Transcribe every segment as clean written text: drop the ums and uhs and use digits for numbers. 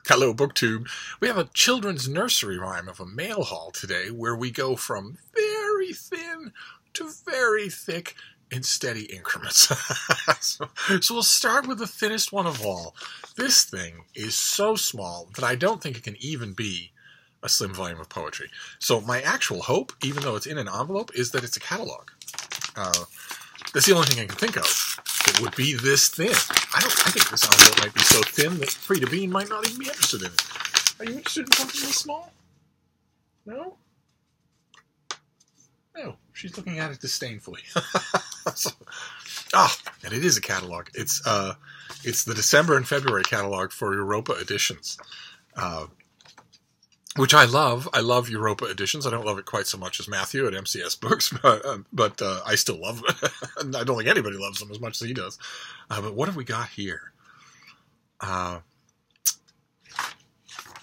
Hello, BookTube. We have a children's nursery rhyme of a mail haul today where we go from very thin to very thick in steady increments. so we'll start with the thinnest one of all. This thing is so small that I don't think it can even be a slim volume of poetry. So my actual hope, even though it's in an envelope, is that it's a catalog. That's the only thing I can think of. It would be this thin. I think this envelope might be so thin that Frida Bean might not even be interested in it. Are you interested in something this small? No? No. She's looking at it disdainfully. And it is a catalog. It's the December and February catalog for Europa Editions. Which I love. I love Europa Editions. I don't love it quite so much as Matthew at MCS Books, but I still love them. I don't think anybody loves them as much as he does. But what have we got here?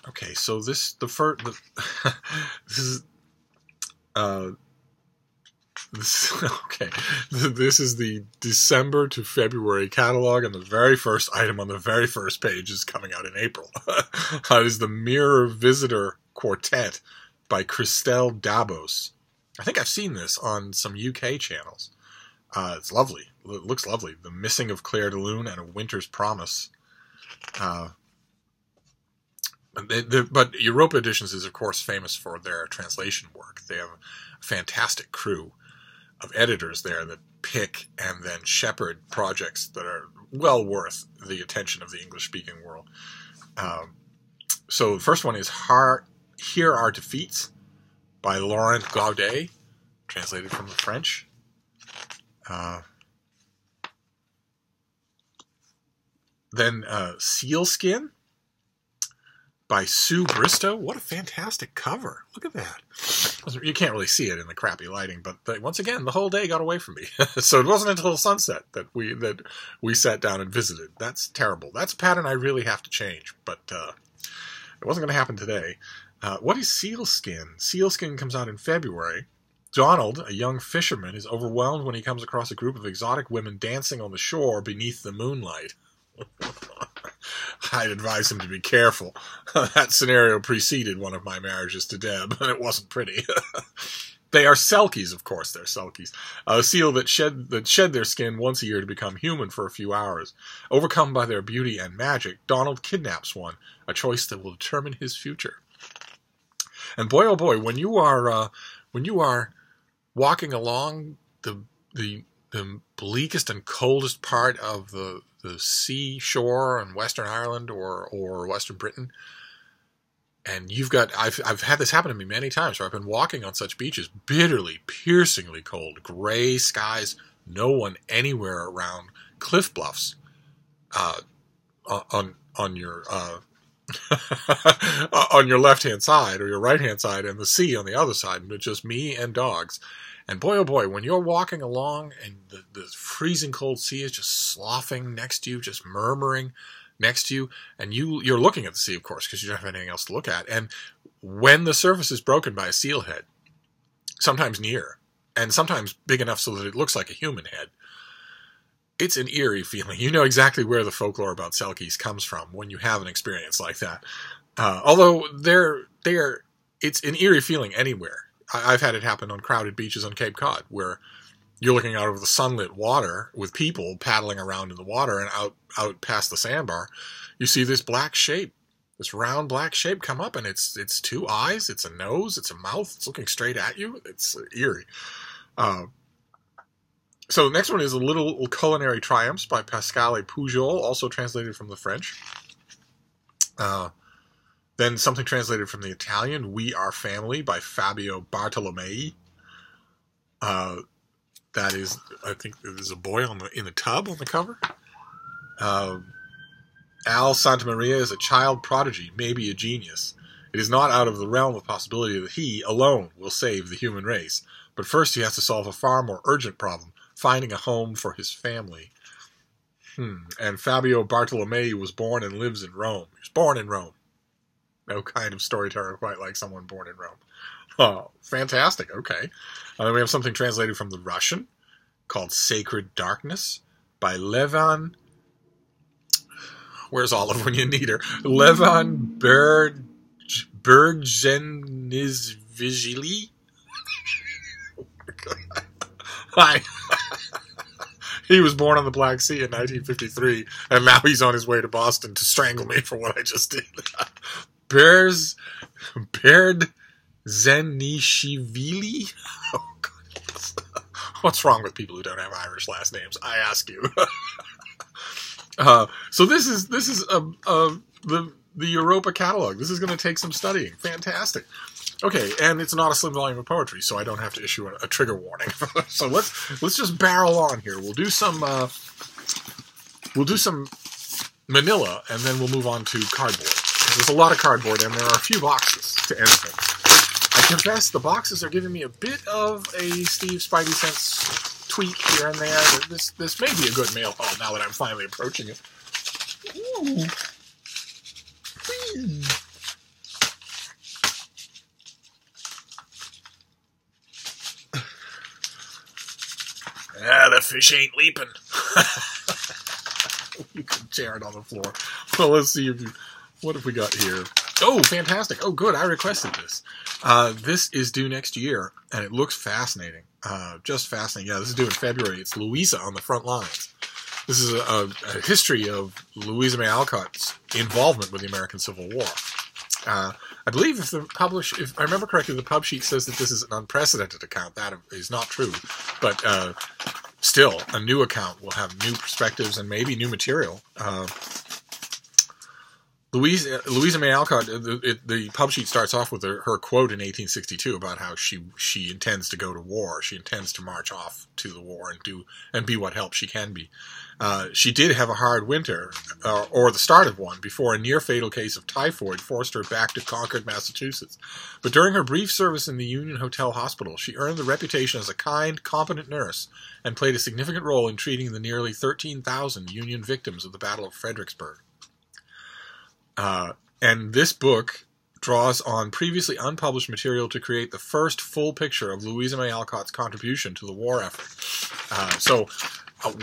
Okay, so this is the December to February catalog, and the very first item on the very first page is coming out in April. It is the Mirror Visitor Quartet by Christelle Dabos. I think I've seen this on some UK channels. It's lovely. It looks lovely. The Missing of Claire de Lune and A Winter's Promise. But Europa Editions is, of course, famous for their translation work. They have a fantastic crew of editors there that pick and then shepherd projects that are well worth the attention of the English-speaking world. So the first one is Here Are Defeats by Laurent Gaudet, translated from the French. Then Sealskin by Sue Bristow. What a fantastic cover. Look at that. You can't really see it in the crappy lighting, but once again, the whole day got away from me. So it wasn't until sunset that we sat down and visited. That's terrible. That's a pattern I really have to change, but it wasn't going to happen today. What is Sealskin? Sealskin comes out in February. Donald, a young fisherman, is overwhelmed when he comes across a group of exotic women dancing on the shore beneath the moonlight. I'd advise him to be careful. That scenario preceded one of my marriages to Deb, and it wasn't pretty. They are selkies, of course they're selkies. A seal that shed their skin once a year to become human for a few hours. Overcome by their beauty and magic, Donald kidnaps one, a choice that will determine his future. And boy, oh boy, when you are walking along the bleakest and coldest part of the seashore in Western Ireland or Western Britain, and I've had this happen to me many times where I've been walking on such beaches, bitterly, piercingly cold, gray skies, no one anywhere around, cliff bluffs on your on your left-hand side or your right-hand side, and the sea on the other side, and it's just me and dogs. And boy, oh boy, when you're walking along and the freezing cold sea is just sloughing next to you, just murmuring next to you, and you're looking at the sea, of course, because you don't have anything else to look at. And when the surface is broken by a seal head, sometimes near, and sometimes big enough so that it looks like a human head, it's an eerie feeling. You know exactly where the folklore about selkies comes from when you have an experience like that. Although it's an eerie feeling anywhere. I've had it happen on crowded beaches on Cape Cod, where you're looking out over the sunlit water with people paddling around in the water, and out past the sandbar, you see this black shape, this round black shape come up, and it's two eyes, it's a nose, it's a mouth, it's looking straight at you. It's eerie. So the next one is Little Culinary Triumphs by Pascale Pujol, also translated from the French. Then something translated from the Italian, We Are Family by Fabio Bartolomei. That is, I think there's a boy in the tub on the cover. Al Santamaria is a child prodigy, maybe a genius. It is not out of the realm of possibility that he, alone, will save the human race. But first he has to solve a far more urgent problem, finding a home for his family. And Fabio Bartolomei was born and lives in Rome. He was born in Rome. No kind of storyteller quite like someone born in Rome. Oh, fantastic. Okay. And then we have something translated from the Russian called Sacred Darkness by Levan. Where's Olive when you need her? Levan Bergenisvigili. Hi. He was born on the Black Sea in 1953, and now he's on his way to Boston to strangle me for what I just did. Berzenishvili? Oh, goodness. What's wrong with people who don't have Irish last names? I ask you. So this is the Europa catalog. This is going to take some studying. Fantastic. Okay, and it's not a slim volume of poetry, so I don't have to issue a trigger warning. So let's just barrel on here. We'll do some manila, and then we'll move on to cardboard. There's a lot of cardboard, and there are a few boxes to end things. I confess the boxes are giving me a bit of a Steve Spidey Sense tweak here and there. This may be a good mail haul now that I'm finally approaching it. Ooh. The fish ain't leaping. You can tear it on the floor. Well, let's see what have we got here. Oh, fantastic. Oh, good. I requested this. This is due next year, and it looks fascinating. Just fascinating. Yeah, this is due in February. It's Louisa on the Front Lines. This is a history of Louisa May Alcott's involvement with the American Civil War. I believe if I remember correctly, the pub sheet says that this is an unprecedented account. That is not true. But still, a new account will have new perspectives and maybe new material. Louisa May Alcott, the pub sheet starts off with her quote in 1862 about how she intends to go to war. She intends to march off to the war and be what help she can be. She did have a hard winter, or the start of one, before a near-fatal case of typhoid forced her back to Concord, Massachusetts. But during her brief service in the Union Hotel Hospital, she earned the reputation as a kind, competent nurse and played a significant role in treating the nearly 13,000 Union victims of the Battle of Fredericksburg. And this book draws on previously unpublished material to create the first full picture of Louisa May Alcott's contribution to the war effort. So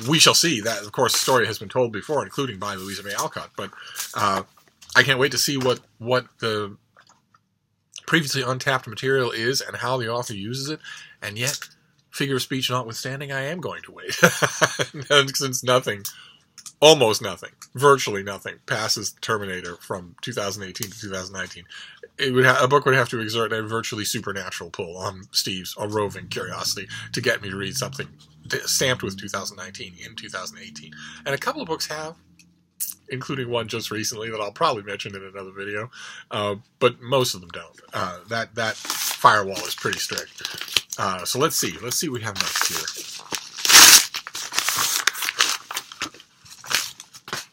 we shall see. That, of course, the story has been told before, including by Louisa May Alcott. But I can't wait to see what the previously untapped material is and how the author uses it. And yet, figure of speech notwithstanding, I am going to wait. And since almost nothing, virtually nothing, passes Terminator from 2018 to 2019. A book would have to exert a virtually supernatural pull on Steve's roving curiosity to get me to read something stamped with 2019 in 2018. And a couple of books have, including one just recently that I'll probably mention in another video, but most of them don't. That firewall is pretty strict. So let's see what we have next here.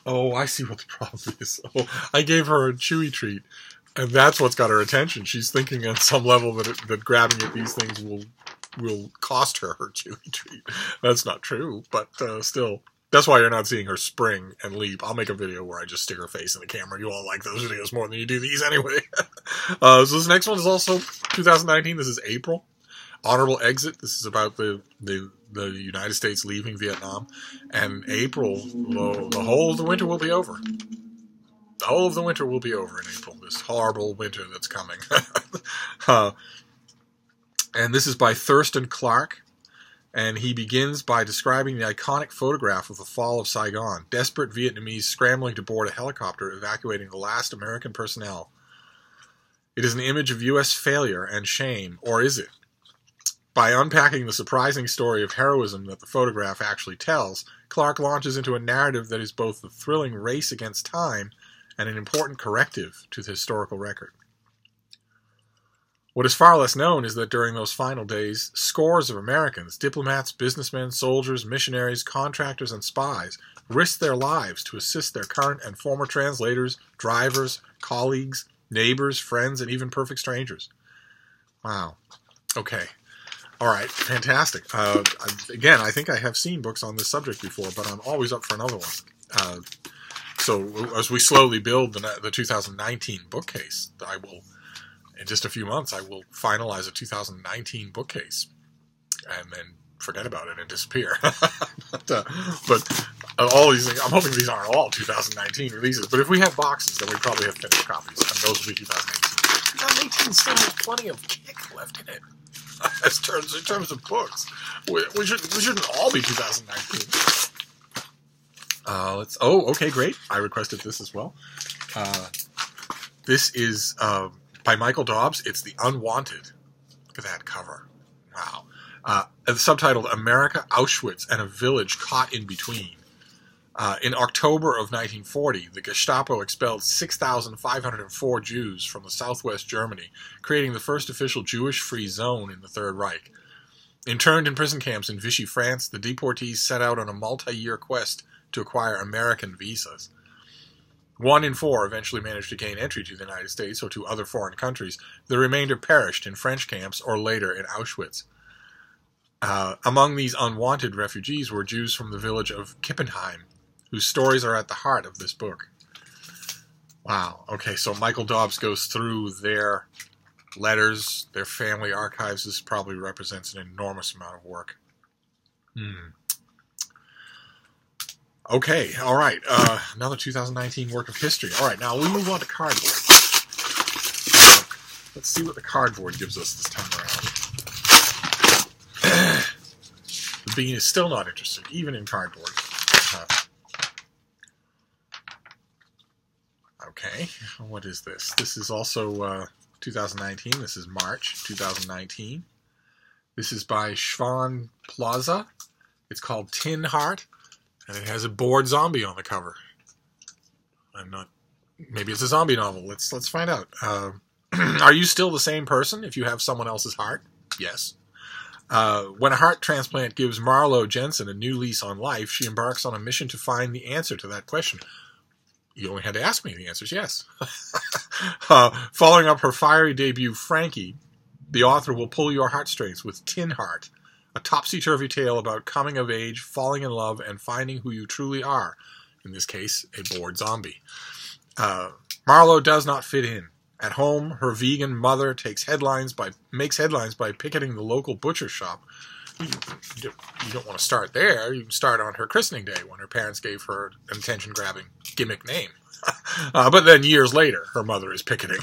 Oh, I see what the problem is. Oh, I gave her a chewy treat, and that's what's got her attention. She's thinking on some level that grabbing at these things will cost her chewy treat. That's not true, but still. That's why you're not seeing her spring and leap. I'll make a video where I just stick her face in the camera. You all like those videos more than you do these anyway. So this next one is also 2019. This is April. Honorable Exit. This is about the United States leaving Vietnam. And April, the whole of the winter will be over. The whole of the winter will be over in April. This horrible winter that's coming. And this is by Thurston Clark. And he begins by describing the iconic photograph of the fall of Saigon. Desperate Vietnamese scrambling to board a helicopter evacuating the last American personnel. It is an image of U.S. failure and shame, or is it? By unpacking the surprising story of heroism that the photograph actually tells, Clark launches into a narrative that is both a thrilling race against time and an important corrective to the historical record. What is far less known is that during those final days, scores of Americans, diplomats, businessmen, soldiers, missionaries, contractors, and spies risked their lives to assist their current and former translators, drivers, colleagues, neighbors, friends, and even perfect strangers. Wow. Okay. All right, fantastic. Again, I think I have seen books on this subject before, but I'm always up for another one. So as we slowly build the 2019 bookcase, I will, in just a few months, I will finalize a 2019 bookcase and then forget about it and disappear. But all these things. I'm hoping these aren't all 2019 releases, but if we have boxes, then we probably have finished copies, and those will be 2018. 2018 still has plenty of kick left in it. In terms of books, we shouldn't all be 2019. Okay, great. I requested this as well. This is by Michael Dobbs. It's The Unwanted. Look at that cover. Wow. Subtitled America, Auschwitz, and a Village Caught in Between. In October of 1940, the Gestapo expelled 6,504 Jews from the southwest Germany, creating the first official Jewish-free zone in the Third Reich. Interned in prison camps in Vichy, France, the deportees set out on a multi-year quest to acquire American visas. 1 in 4 eventually managed to gain entry to the United States or to other foreign countries. The remainder perished in French camps or later in Auschwitz. Among these unwanted refugees were Jews from the village of Kippenheim, whose stories are at the heart of this book. Wow. Okay, so Michael Dobbs goes through their letters, their family archives. This probably represents an enormous amount of work. Okay, all right. Another 2019 work of history. All right, now we move on to cardboard. Let's see what the cardboard gives us this time around. The Bean is still not interested, even in cardboard. Okay, what is this? This is also 2019. This is March 2019. This is by Schwan Plaza. It's called Tin Heart. And it has a bored zombie on the cover. Maybe it's a zombie novel. Let's find out. Are you still the same person if you have someone else's heart? Yes. When a heart transplant gives Marlo Jensen a new lease on life, she embarks on a mission to find the answer to that question. You only had to ask me. The answer is yes. Following up her fiery debut, Frankie, the author will pull your heartstrings with Tin Heart, a topsy-turvy tale about coming of age, falling in love, and finding who you truly are. In this case, a bored zombie. Marlo does not fit in. At home, her vegan mother makes headlines by picketing the local butcher shop. You don't want to start there. You can start on her christening day when her parents gave her an attention-grabbing gimmick name. But then years later, her mother is picketing.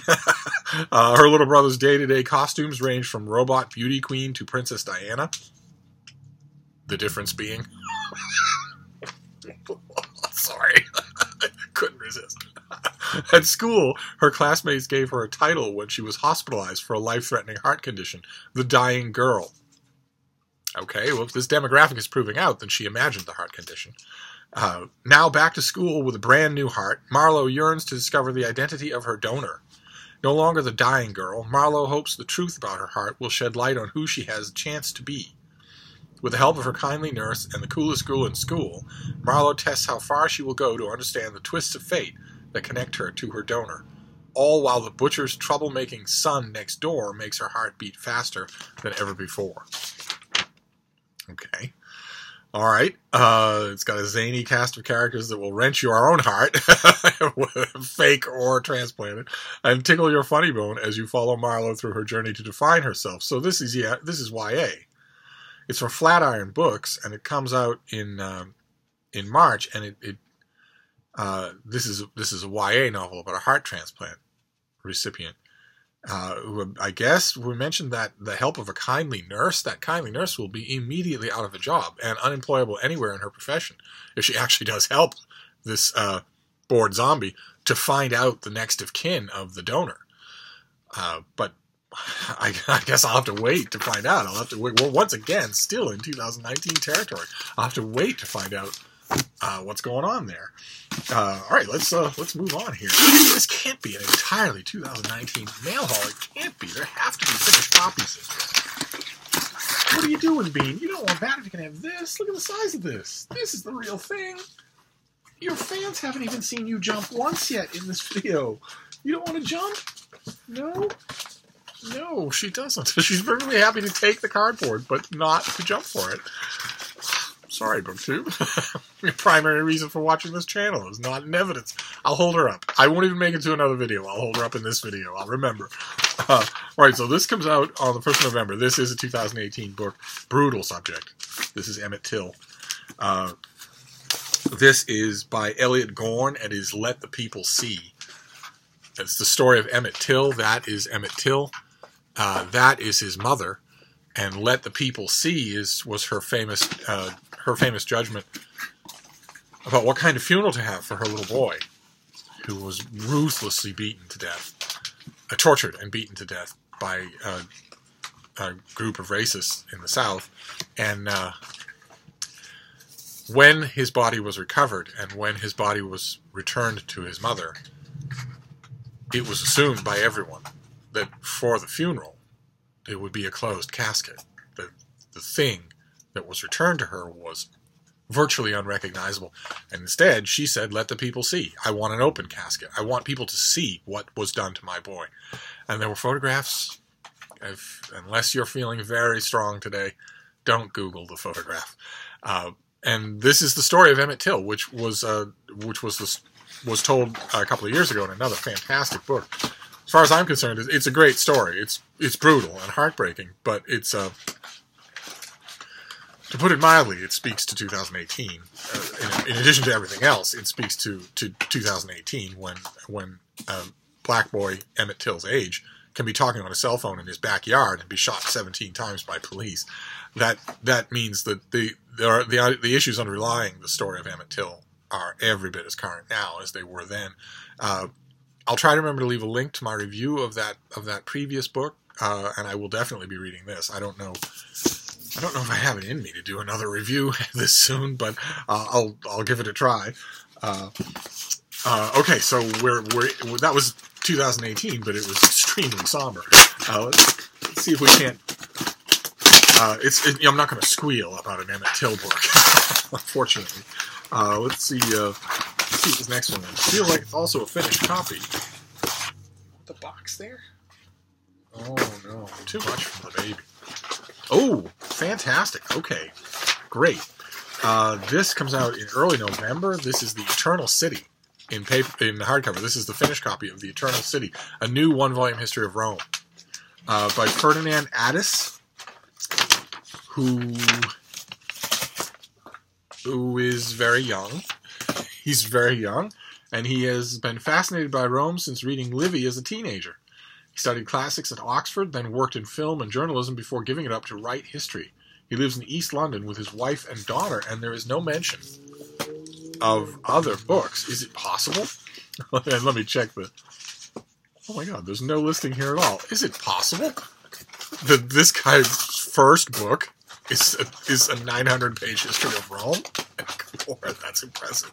Her little brother's day-to-day costumes range from robot beauty queen to Princess Diana. The difference being... Sorry. Couldn't resist. At school, her classmates gave her a title when she was hospitalized for a life-threatening heart condition, the dying girl. Okay, well, if this demographic is proving out, then she imagined the heart condition. Now back to school with a brand new heart, Marlo yearns to discover the identity of her donor. No longer the dying girl, Marlo hopes the truth about her heart will shed light on who she has a chance to be. With the help of her kindly nurse and the coolest girl in school, Marlo tests how far she will go to understand the twists of fate that connect her to her donor, all while the butcher's troublemaking son next door makes her heart beat faster than ever before. Okay. All right. It's got a zany cast of characters that will wrench your own heart, fake or transplanted, and tickle your funny bone as you follow Marlo through her journey to define herself. So this is YA. It's from Flatiron Books, and it comes out in March, and this is a YA novel about a heart transplant recipient. Who I guess we mentioned that the help of a kindly nurse, that kindly nurse will be immediately out of a job and unemployable anywhere in her profession if she actually does help this bored zombie to find out the next of kin of the donor. But I guess I'll have to wait to find out. I'll have to wait. Well, once again, still in 2019 territory. I'll have to wait to find out what's going on there. All right, let's move on here. This can't be an entirely 2019 mail haul. It can't be. There have to be finished copies of this. What are you doing, Bean? You don't want that if you can have this. Look at the size of this. This is the real thing. Your fans haven't even seen you jump once yet in this video. You don't want to jump? No? No, she doesn't. She's perfectly happy to take the cardboard, but not to jump for it. Sorry, BookTube. Your primary reason for watching this channel is not in evidence. I'll hold her up. I won't even make it to another video. I'll hold her up in this video. I'll remember. Alright, so this comes out on the 1st of November. This is a 2018 book. Brutal subject. This is Emmett Till. This is by Elliot Gorn and is Let the People See. It's the story of Emmett Till. That is Emmett Till. That is his mother. And Let the People See was her famous judgment about what kind of funeral to have for her little boy, who was ruthlessly beaten to death, tortured and beaten to death by a group of racists in the South. And when his body was recovered and when his body was returned to his mother, it was assumed by everyone that for the funeral, it would be a closed casket. The thing that was returned to her was virtually unrecognizable. And instead, she said, let the people see. I want an open casket. I want people to see what was done to my boy. And there were photographs. Unless you're feeling very strong today, don't Google the photograph. And this is the story of Emmett Till, which was told a couple of years ago in another fantastic book. As far as I'm concerned, it's a great story. It's brutal and heartbreaking, but it's to put it mildly, it speaks to 2018. In addition to everything else, it speaks to 2018 when a black boy Emmett Till's age can be talking on a cell phone in his backyard and be shot 17 times by police. That means that the issues underlying the story of Emmett Till are every bit as current now as they were then. I'll try to remember to leave a link to my review of that previous book, and I will definitely be reading this. I don't know if I have it in me to do another review this soon, but I'll give it a try. Okay, so that was 2018, but it was extremely somber. Let's see if we can't. I'm not going to squeal about an Emmett Till book, unfortunately. Let's see what this next one is. I feel like it's also a finished copy. The box there? Oh no, too much for the baby. Oh, fantastic. Okay, great. This comes out in early November. This is The Eternal City in hardcover. This is the finished copy of The Eternal City, a new one-volume history of Rome by Ferdinand Addis, who is very young. He's very young, and he has been fascinated by Rome since reading Livy as a teenager. He studied classics at Oxford, then worked in film and journalism before giving it up to write history. He lives in East London with his wife and daughter, and there is no mention of other books. Is it possible? And let me check the... Oh my god, there's no listing here at all. Is it possible that this guy's first book is a 900-page history of Rome? Lord, that's impressive.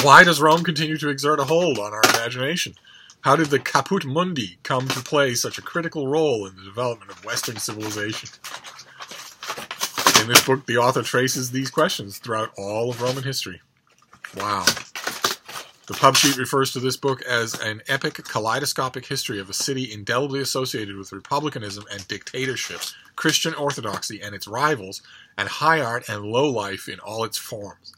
Why does Rome continue to exert a hold on our imagination? How did the Caput Mundi come to play such a critical role in the development of Western civilization? In this book, the author traces these questions throughout all of Roman history. Wow. The pub sheet refers to this book as an epic, kaleidoscopic history of a city indelibly associated with republicanism and dictatorship, Christian orthodoxy and its rivals, and high art and low life in all its forms.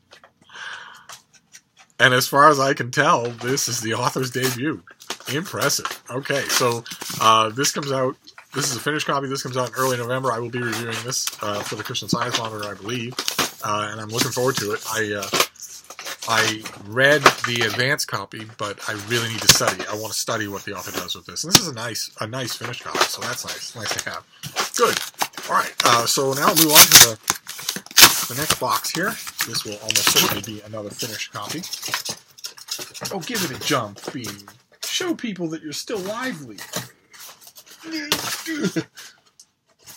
And as far as I can tell, this is the author's debut. Impressive. Okay, so this comes out, this is a finished copy, this comes out in early November. I will be reviewing this for the Christian Science Monitor, I believe, and I'm looking forward to it. I read the advanced copy, but I really need to study. I want to study what the author does with this. And this is a nice finished copy, so that's nice to have. Good. All right. So now we'll move on to the next box here. This will almost certainly be another finished copy. Oh, give it a jump, Bean. Show people that you're still lively.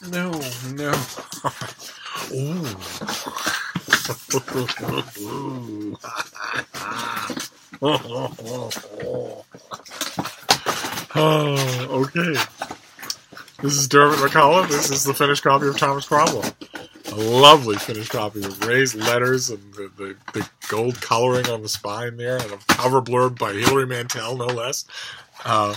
No. Ooh. Okay. This is Dermot McCullough. This is the finished copy of Thomas Cromwell. A lovely finished copy with raised letters and the gold coloring on the spine there, and a cover blurb by Hilary Mantel, no less. And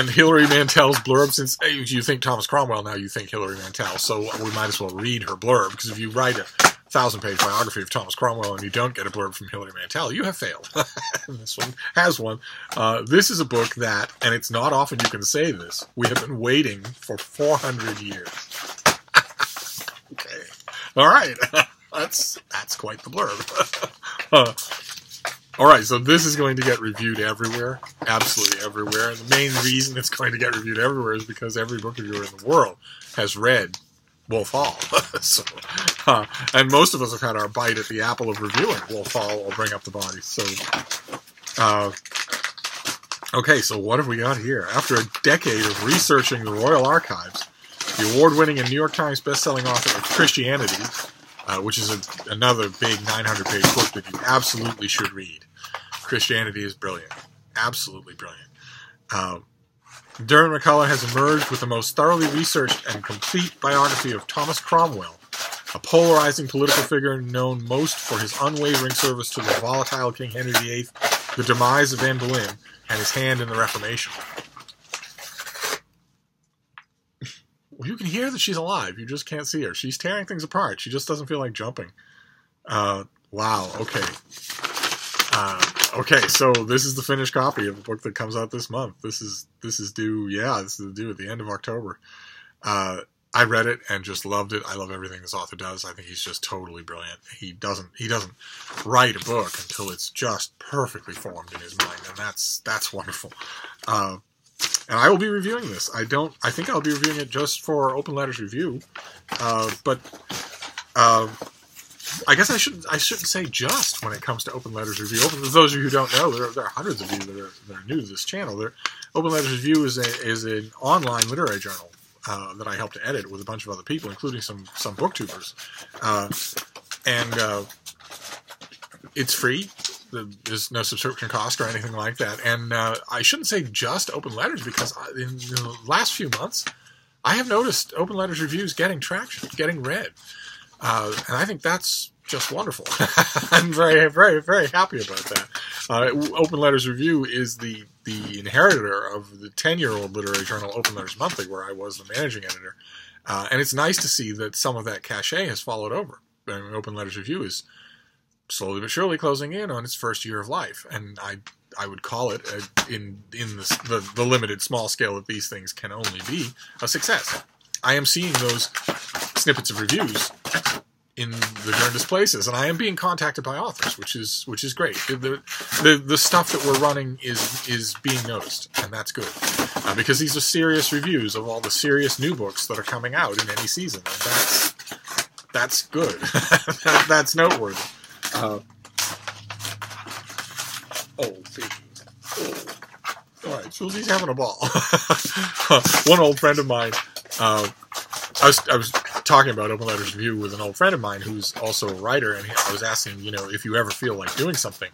Hilary Mantel's blurb, since you think Thomas Cromwell now, you think Hilary Mantel, so we might as well read her blurb, because if you write a 1,000-page biography of Thomas Cromwell and you don't get a blurb from Hilary Mantel, you have failed. And this one has one. This is a book that, and it's not often you can say this, we have been waiting for 400 years. Okay. All right. That's quite the blurb. All right, so this is going to get reviewed everywhere, absolutely everywhere. And the main reason it's going to get reviewed everywhere is because every book reviewer in the world has read Wolf Hall. So, and most of us have had our bite at the apple of reviewing Wolf Hall or Bring Up the Body. So, okay, so what have we got here? After a decade of researching the Royal Archives, the award-winning and New York Times best-selling author of Christianity, which is another big 900-page book that you absolutely should read. Christianity is brilliant. Absolutely brilliant. Dermot McCullough has emerged with the most thoroughly researched and complete biography of Thomas Cromwell, a polarizing political figure known most for his unwavering service to the volatile King Henry VIII, the demise of Anne Boleyn, and his hand in the Reformation. Well, you can hear that she's alive. You just can't see her. She's tearing things apart. She just doesn't feel like jumping. Wow, okay. Okay, so this is the finished copy of the book that comes out this month. This is due at the end of October. I read it and just loved it. I love everything this author does. I think he's just totally brilliant. He doesn't write a book until it's just perfectly formed in his mind, and that's wonderful. And I will be reviewing this. I think I'll be reviewing it just for Open Letters Review. But I guess I shouldn't say just when it comes to Open Letters Review. For those of you who don't know, there are hundreds of you that are new to this channel. Open Letters Review is an online literary journal that I help to edit with a bunch of other people, including some booktubers. And it's free. There's no subscription cost or anything like that. And I shouldn't say just Open Letters, because in the last few months, I have noticed Open Letters Reviews getting traction, getting read. And I think that's just wonderful. I'm very, very, very happy about that. Open Letters Review is the inheritor of the 10-year-old literary journal Open Letters Monthly, where I was the managing editor. And it's nice to see that some of that cachet has followed over. I mean, Open Letters Review is slowly but surely closing in on its first year of life. And I would call it, in the limited small scale that these things can only be, a success. I am seeing those snippets of reviews in the darndest places, and I am being contacted by authors, which is great. The stuff that we're running is being noticed, and that's good, because these are serious reviews of all the serious new books that are coming out in any season, and that's good. That's noteworthy. Oh, baby. Oh. All right, Susie's having a ball. One old friend of mine. I was talking about Open Letters Review with an old friend of mine who's also a writer, and I was asking, if you ever feel like doing something,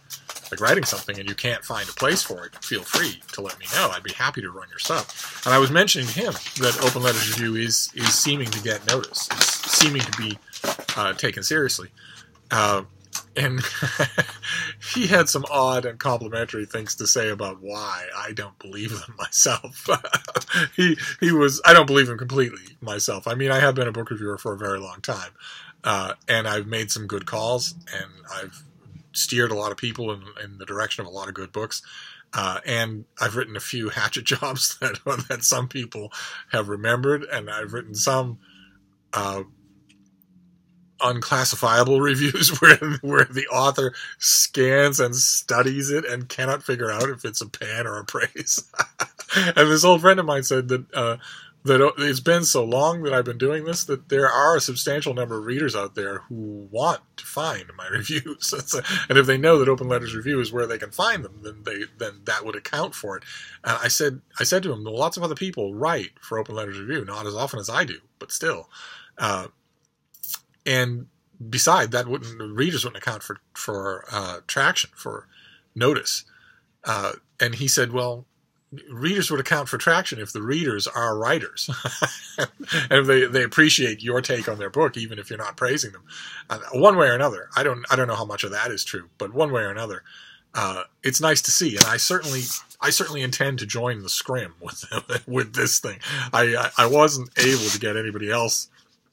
like writing something, and you can't find a place for it, feel free to let me know. I'd be happy to run your stuff. And I was mentioning to him that Open Letters Review is seeming to get notice. It's seeming to be taken seriously. And he had some odd and complimentary things to say about why. I don't believe them myself. I don't believe him completely myself. I mean, I have been a book reviewer for a very long time. And I've made some good calls, and I've steered a lot of people in the direction of a lot of good books. And I've written a few hatchet jobs that some people have remembered, and I've written some unclassifiable reviews where the author scans and studies it and cannot figure out if it's a pan or a praise. And this old friend of mine said that it's been so long that I've been doing this that there are a substantial number of readers out there who want to find my reviews. And if they know that Open Letters Review is where they can find them, then that would account for it. And I said to him, lots of other people write for Open Letters Review, not as often as I do, but still. And beside that, readers wouldn't account for traction, for notice. And he said, well, readers would account for traction if the readers are writers. And if they appreciate your take on their book, even if you're not praising them. One way or another. I don't know how much of that is true, but one way or another, it's nice to see. And I certainly intend to join the scrim with this thing. I wasn't able to get anybody else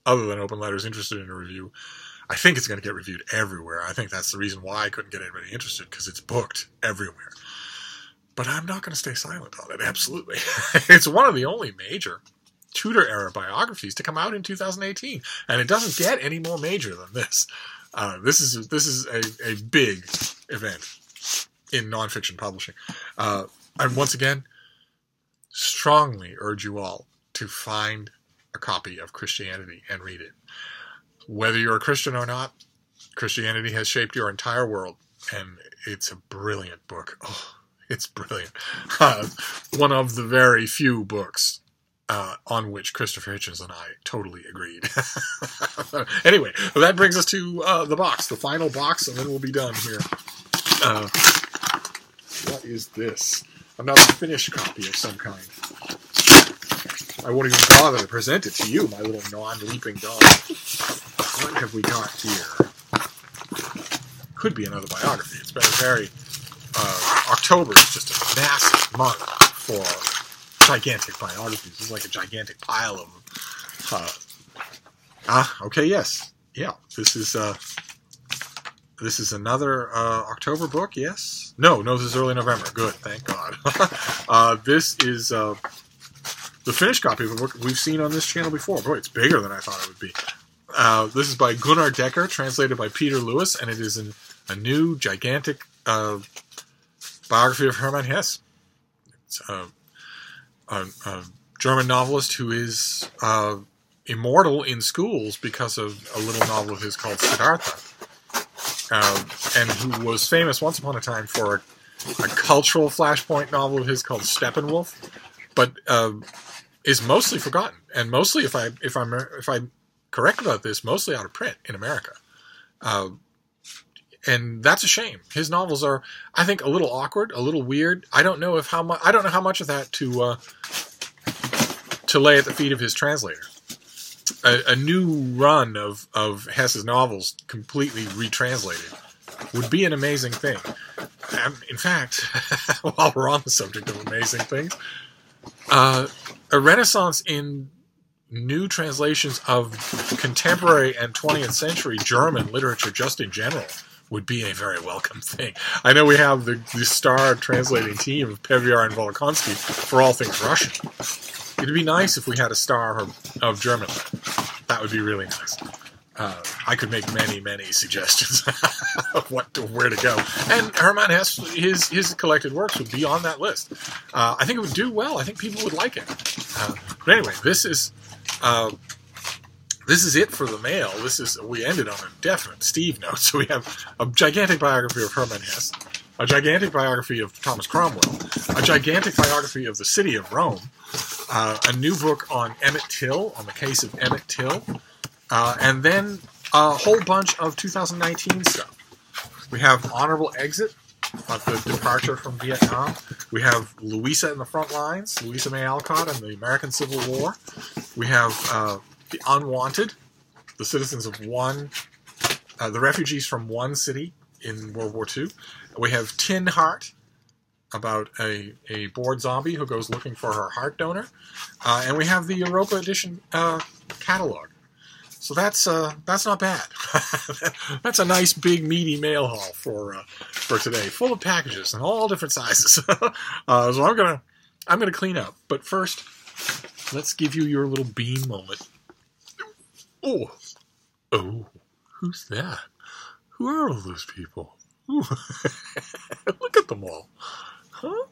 other than Open Letters interested in a review. I think it's going to get reviewed everywhere. I think that's the reason why I couldn't get anybody interested, because it's booked everywhere. But I'm not going to stay silent on it, absolutely. It's one of the only major Tudor-era biographies to come out in 2018, and it doesn't get any more major than this. This is a big event in nonfiction publishing. And once again, strongly urge you all to find a copy of Christianity and read it. Whether you're a Christian or not, Christianity has shaped your entire world, and it's a brilliant book. Oh, it's brilliant. One of the very few books on which Christopher Hitchens and I totally agreed. Anyway, that brings us to the box, the final box, and then we'll be done here. What is this? Another finished copy of some kind. I won't even bother to present it to you, my little non-leaping dog. What have we got here? Could be another biography. It's been a very... October is just a massive month for gigantic biographies. It's like a gigantic pile of them. Okay, yes. Yeah, this is another October book, yes? No, this is early November. Good, thank God. This is the finished copy of a book we've seen on this channel before. Boy, it's bigger than I thought it would be. This is by Gunnar Decker, translated by Peter Lewis, and it is a new, gigantic biography of Herman Hesse. It's a German novelist who is immortal in schools because of a little novel of his called Siddhartha, and who was famous once upon a time for a cultural flashpoint novel of his called Steppenwolf, but is mostly forgotten, and mostly, if I'm correct about this, mostly out of print in America. And that's a shame. His novels are, I think, a little awkward, a little weird. I don't know how much of that to lay at the feet of his translator. A new run of Hesse's novels, completely retranslated, would be an amazing thing. In fact, while we're on the subject of amazing things, a renaissance in new translations of contemporary and 20th century German literature just in general would be a very welcome thing. I know we have the star translating team of Peviar and Volokonsky for all things Russian. It'd be nice if we had a star of German. That would be really nice. I could make many suggestions of where to go. And Herman Hesse, his collected works would be on that list. I think it would do well. I think people would like it. But anyway, this is it for the mail. We ended on a definite Steve note. So we have a gigantic biography of Herman Hesse, a gigantic biography of Thomas Cromwell, a gigantic biography of the city of Rome, a new book on Emmett Till, on the case of Emmett Till, and then a whole bunch of 2019 stuff. We have Honorable Exit, the departure from Vietnam. We have Louisa in the Front Lines, Louisa May Alcott and the American Civil War. We have The Unwanted, the citizens of the refugees from one city in World War II. We have Tin Heart, about a bored zombie who goes looking for her heart donor. And we have the Europa Edition catalog. So that's not bad. That's a nice big meaty mail haul for today, full of packages in all different sizes. So I'm gonna clean up. But first, let's give you your little bean moment. Oh, who's that? Who are all those people? Look at them all. Huh?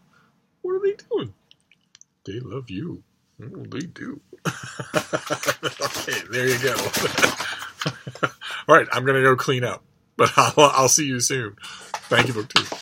What are they doing? They love you. Oh, they do. Okay, there you go. All right, I'm going to go clean up, but I'll see you soon. Thank you, BookTube.